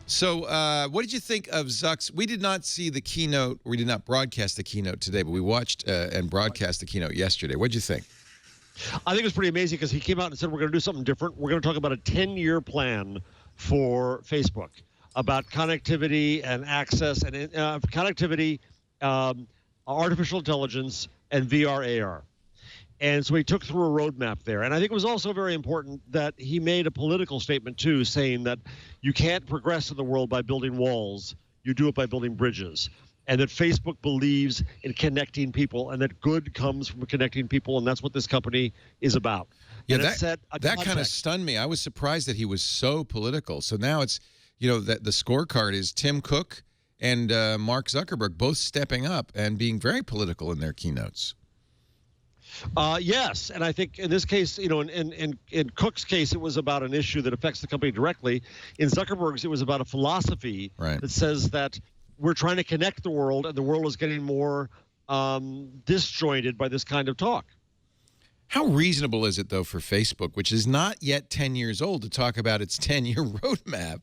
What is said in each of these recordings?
So what did you think of Zuck's? We did not see the keynote. We did not broadcast the keynote today, but we watched and broadcast the keynote yesterday. What did you think? I think it was pretty amazing because he came out and said, we're going to do something different. We're going to talk about a 10-year plan for Facebook about connectivity and access and connectivity, artificial intelligence, and VR, AR. And so he took through a roadmap there. And I think it was also very important that he made a political statement, too, saying that you can't progress in the world by building walls. You do it by building bridges. And that Facebook believes in connecting people, and that good comes from connecting people, and that's what this company is about. Yeah, that kind of stunned me. I was surprised that he was so political. So now it's, you know, that the scorecard is Tim Cook and Mark Zuckerberg both stepping up and being very political in their keynotes. Yes, and I think in this case, you know, in Cook's case, it was about an issue that affects the company directly. In Zuckerberg's, it was about a philosophy that says that we're trying to connect the world, and the world is getting more disjointed by this kind of talk. How reasonable is it, though, for Facebook, which is not yet 10 years old, to talk about its 10-year roadmap?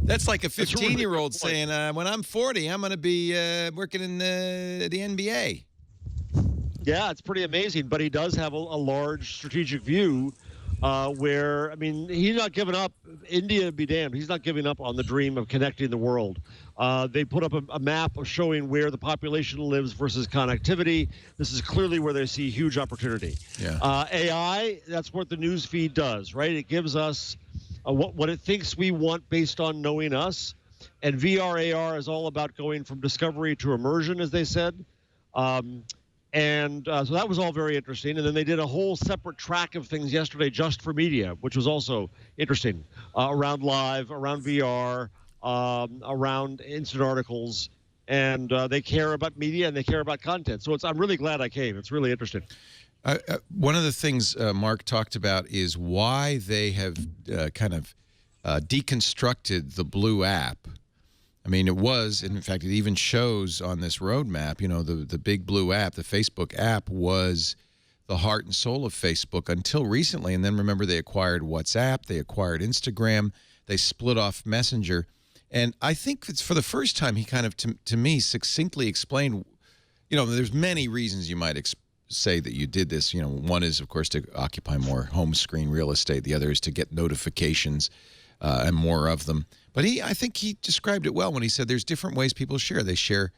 That's like a 15-year-old saying, when I'm 40, I'm going to be working in the NBA. Yeah, it's pretty amazing, but he does have a large strategic view where, I mean, he's not giving up. India be damned. He's not giving up on the dream of connecting the world. They put up a map of showing where the population lives versus connectivity. This is clearly where they see huge opportunity. Yeah. AI, that's what the news feed does, right? It gives us what it thinks we want based on knowing us. And VR, AR is all about going from discovery to immersion, as they said. So that was all very interesting. And then they did a whole separate track of things yesterday just for media, which was also interesting, around live, around VR, around instant articles. And they care about media and they care about content. So I'm really glad I came. It's really interesting. One of the things Mark talked about is why they have kind of deconstructed the Blue app. I mean, it was, and in fact, it even shows on this roadmap, you know, the big Blue app, the Facebook app, was the heart and soul of Facebook until recently. And then remember, they acquired WhatsApp, they acquired Instagram, they split off Messenger. And I think it's for the first time he kind of, to me, succinctly explained, you know, there's many reasons you might say that you did this. You know, one is, of course, to occupy more home screen real estate. The other is to get notifications and more of them. But I think he described it well when he said there's different ways people share. They share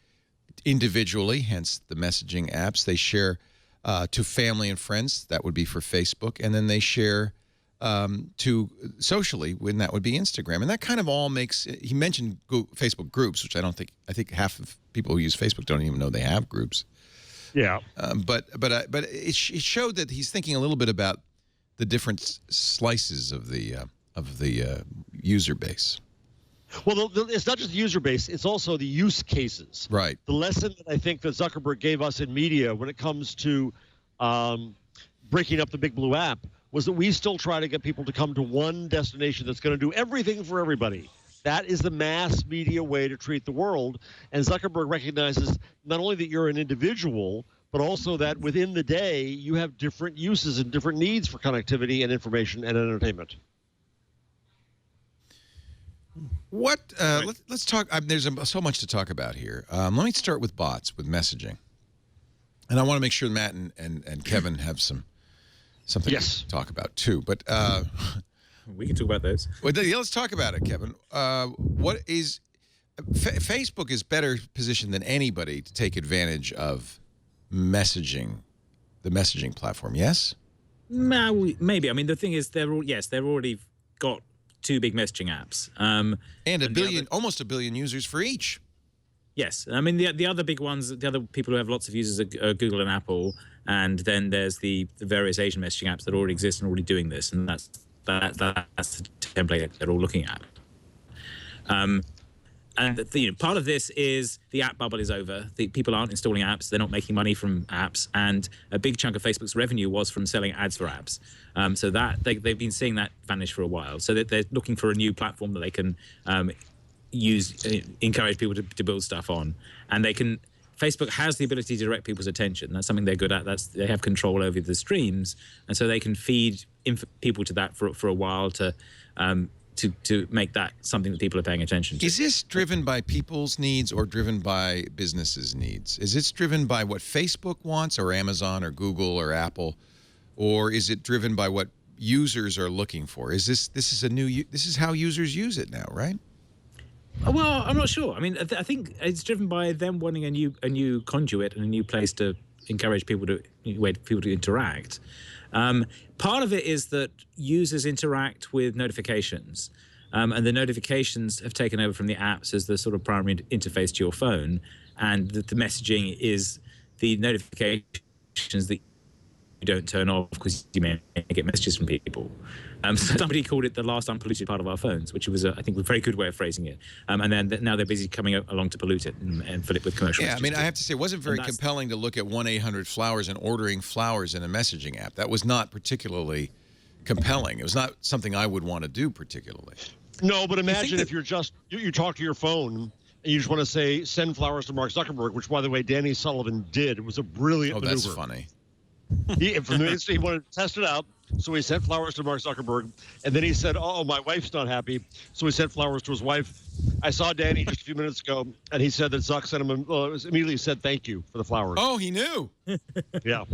individually, hence the messaging apps. They share to family and friends. That would be for Facebook. And then they share to socially, when that would be Instagram. And that kind of all makes, he mentioned Facebook groups, which I think half of people who use Facebook don't even know they have groups. Yeah. But it showed that he's thinking a little bit about the different slices of the user base. Well, it's not just the user base, it's also the use cases. Right. The lesson that I think that Zuckerberg gave us in media when it comes to breaking up the big Blue app was that we still try to get people to come to one destination that's going to do everything for everybody. That is the mass media way to treat the world. And Zuckerberg recognizes not only that you're an individual, but also that within the day you have different uses and different needs for connectivity and information and entertainment. What? Let's talk. There's so much to talk about here. Let me start with bots, with messaging, and I want to make sure Matt and Kevin have something to talk about too. But we can talk about those. Well, let's talk about it, Kevin. What is Facebook is better positioned than anybody to take advantage of messaging, the messaging platform? Yes. Maybe. I mean, the thing is, they've already got two big messaging apps, and almost a billion users for each. Yes, I mean the other big ones, the other people who have lots of users are Google and Apple, and then there's the various Asian messaging apps that already exist and already doing this, and that's the template they're all looking at. And part of this is the app bubble is over. People aren't installing apps. They're not making money from apps. And a big chunk of Facebook's revenue was from selling ads for apps. So that they've been seeing that vanish for a while. So they're looking for a new platform that they can encourage people to build stuff on. And Facebook has the ability to direct people's attention. That's something they're good at. They have control over the streams. And so they can feed people to that for a while to to make that something that people are paying attention to. Is this driven by people's needs or driven by businesses' needs? Is this driven by what Facebook wants or Amazon or Google or Apple, or is it driven by what users are looking for? Is this this is how users use it now, right? Well, I'm not sure. I mean, I think it's driven by them wanting a new conduit and a new place to encourage people to interact. Part of it is that users interact with notifications, and the notifications have taken over from the apps as the sort of primary interface to your phone, and the messaging is the notifications that you don't turn off because you may get messages from people. So somebody called it the last unpolluted part of our phones, which was, I think, a very good way of phrasing it. And then now they're busy coming along to pollute it and fill it with commercial Yeah, I mean, messages. I have to say, it wasn't very compelling to look at 1-800-Flowers and ordering flowers in a messaging app. That was not particularly compelling. It was not something I would want to do particularly. No, but imagine if you're just you talk to your phone and you just want to say send flowers to Mark Zuckerberg, which, by the way, Danny Sullivan did. It was a brilliant maneuver. That's funny. From the instant he wanted to test it out, so he sent flowers to Mark Zuckerberg, and then he said, "Oh, my wife's not happy," so he sent flowers to his wife. I saw Danny just a few minutes ago, and he said that Zuck sent him. Immediately said thank you for the flowers. Oh, he knew. Yeah,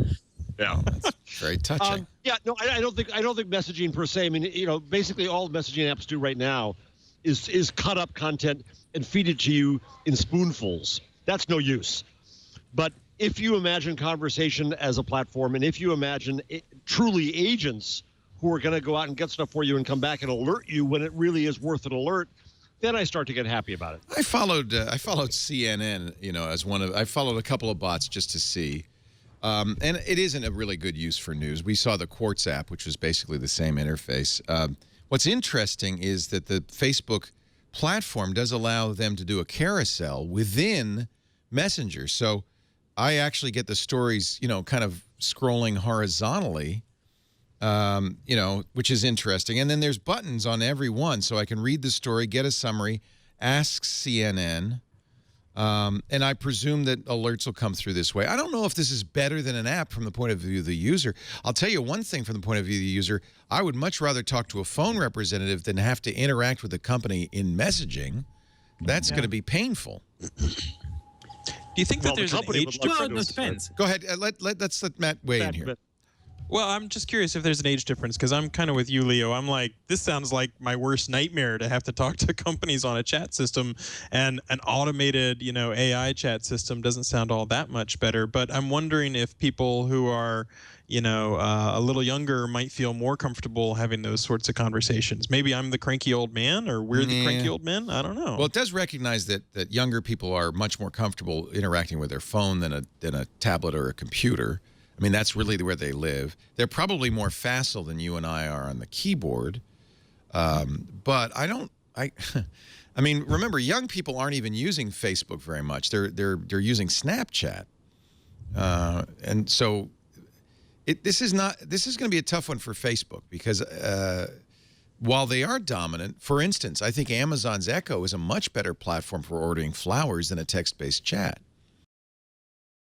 yeah. That's very touching. Yeah, no, I don't think messaging per se. I mean, basically all messaging apps do right now is cut up content and feed it to you in spoonfuls. That's no use. But if you imagine conversation as a platform, and if you imagine truly agents who are going to go out and get stuff for you and come back and alert you when it really is worth an alert, then I start to get happy about it. I followed CNN, as I followed a couple of bots just to see. And it isn't a really good use for news. We saw the Quartz app, which was basically the same interface. What's interesting is that the Facebook platform does allow them to do a carousel within Messenger. So I actually get the stories, kind of scrolling horizontally, which is interesting. And then there's buttons on every one, so I can read the story, get a summary, ask CNN, and I presume that alerts will come through this way. I don't know if this is better than an app from the point of view of the user. I'll tell you one thing from the point of view of the user. I would much rather talk to a phone representative than have to interact with the company in messaging. That's going to be painful. Do you think that there's an age difference? Well, it depends. Go ahead. Let's let Matt weigh in here. Well, I'm just curious if there's an age difference, because I'm kind of with you, Leo. I'm like, this sounds like my worst nightmare, to have to talk to companies on a chat system, and an automated, AI chat system doesn't sound all that much better. But I'm wondering if people who are, a little younger might feel more comfortable having those sorts of conversations. Maybe I'm the cranky old man, or we're the cranky old men. I don't know. Well, it does recognize that younger people are much more comfortable interacting with their phone than a tablet or a computer. I mean, that's really where they live. They're probably more facile than you and I are on the keyboard. But I mean, remember, young people aren't even using Facebook very much. They're using Snapchat. And so this is going to be a tough one for Facebook, because while they are dominant, for instance, I think Amazon's Echo is a much better platform for ordering flowers than a text-based chat.